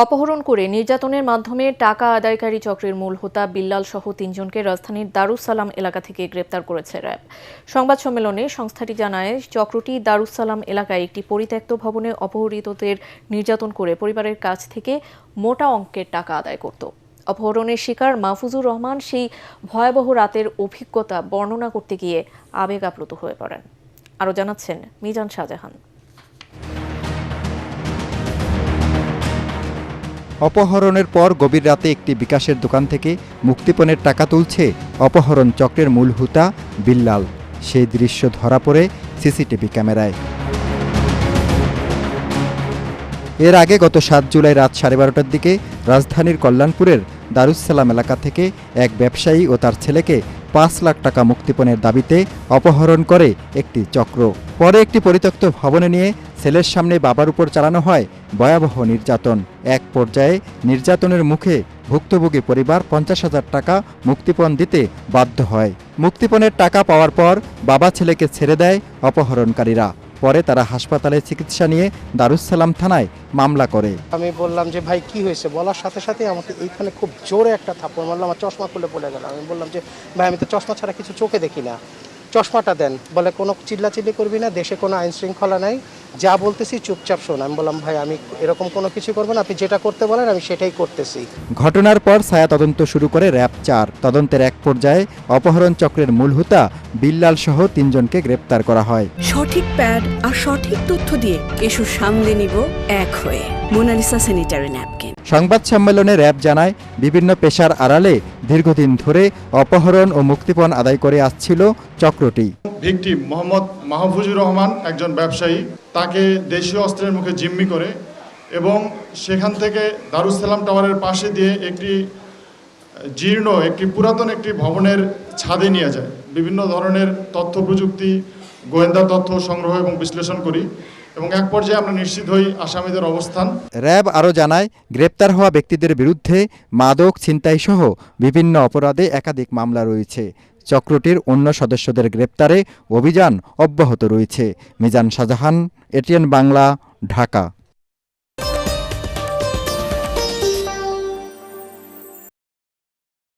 অপহরণ করে নির্যাতনের মাধ্যমে টাকা আদায়কারী চক্রের মূল হোতা বিল্লাল সহ ৩ জনকে রাজধানীর দারুস সালাম এলাকা থেকে গ্রেপ্তার করেছে র্যাব। সংবাদ সম্মেলনে সংস্থাটি জানায়, চক্রটি দারুস সালাম এলাকায় একটি পরিত্যক্ত ভবনে অপহৃতদের নির্যাতন করে পরিবারের কাছ থেকে মোটা অঙ্কের টাকা আদায় করত। অপহরণের শিকার মাহফুজুর রহমান সেই ভয়াবহ রাতের অভিজ্ঞতা বর্ণনা করতে গিয়ে আবেগ আপ্লুত হয়ে পড়েন। আরও জানাচ্ছেন মিজান শাহজাহান। অপহরণের পর গভীর রাতে একটি বিকাশের দোকান থেকে মুক্তিপণের টাকা তুলছে অপহরণ চক্রের মূল হোতা বিল্লাল। সেই দৃশ্য ধরা পড়ে সিসিটিভি ক্যামেরায়। এর আগে গত ৭ জুলাই রাত 12:30টার দিকে রাজধানীর কল্যাণপুরের দারুস সালাম এলাকা থেকে এক ব্যবসায়ী ও তার ছেলেকে ৫ লাখ টাকা মুক্তিপণের দাবিতে অপহরণ করে একটি চক্র। পরে একটি পরিত্যক্ত ভবনে নিয়ে ছেলের সামনে বাবার উপর চালানো হয় ভয়াবহ নির্যাতন। এক পর্যায়ে নির্যাতনের মুখে ভুক্তভোগী পরিবার ৫০,০০০ টাকা মুক্তিপণ দিতে বাধ্য হয়। মুক্তিপণের টাকা পাওয়ার পর বাবা ছেলেকে ছেড়ে দেয় অপহরণকারীরা। পরে তারা হাসপাতালে চিকিৎসা নিয়ে দারুস সালাম থানায় মামলা করে। আমি বললাম যে ভাই কি হয়েছে, বলার সাথে সাথে আমাকে এইখানে খুব জোরে একটা থাপ্পড় মারলো, আমার চশমা খুলে পড়ে গেল। আমি বললাম যে ভাই আমি তো চশমা ছাড়া কিছু চোখে দেখি না, চশমাটা দেন। বলে কোনো চিল্লাচিল্লি করবি না, দেশে কোনো আইন শৃঙ্খলা নাই, যা বলতেছি চুপচাপ শোন। আমি বললাম ভাই আমি এরকম কোনো কিছু করবো না, আপনি যেটা করতে বলেন আমি সেটাই করতেছি। ঘটনার পর ছায়া তদন্ত শুরু করে র্যাব ৪। তদন্তের এক পর্যায়ে অপহরণ চক্রের মূল হোতা বিল্লাল সহ ৩ জনকে গ্রেপ্তার করা হয়। সঠিক প্যাড আর সঠিক তথ্য দিয়ে ইস্যু সামলে নিব এক হয়ে। Monalisa sanitary napkin. সংবাদ সম্মেলনে র্যাব জানায়, বিভিন্ন পেশার আড়ালে দীর্ঘদিন ধরে অপহরণ ও মুক্তিপণ আদায় করে আসছিল চক্রটি। ভিকটিম মোহাম্মদ মাহফুজুর রহমান একজন ব্যবসায়ী, তাকে দেশীয় অস্ত্রের মুখে জিম্মি করে এবং সেখান থেকে দারুস সালাম টাওয়ারের পাশে দিয়ে একটি পুরাতন একটি ভবনের ছাদে নিয়ে যায়। বিভিন্ন ধরনের তথ্য প্রযুক্তি, গোয়েন্দা তথ্য সংগ্রহ এবং বিশ্লেষণ করি এবং এক পর্যায়ে আমরা নিশ্চিত হই আসামিদের অবস্থান। র্যাব আরও জানায়, গ্রেপ্তার হওয়া ব্যক্তিদের বিরুদ্ধে মাদক ছিনতাই সহ বিভিন্ন অপরাধে একাধিক মামলা রয়েছে। চক্রটির অন্য সদস্যদের গ্রেপ্তারে অভিযান অব্যাহত রয়েছে। মিজান শাহজাহান, এটিএন বাংলা, ঢাকা।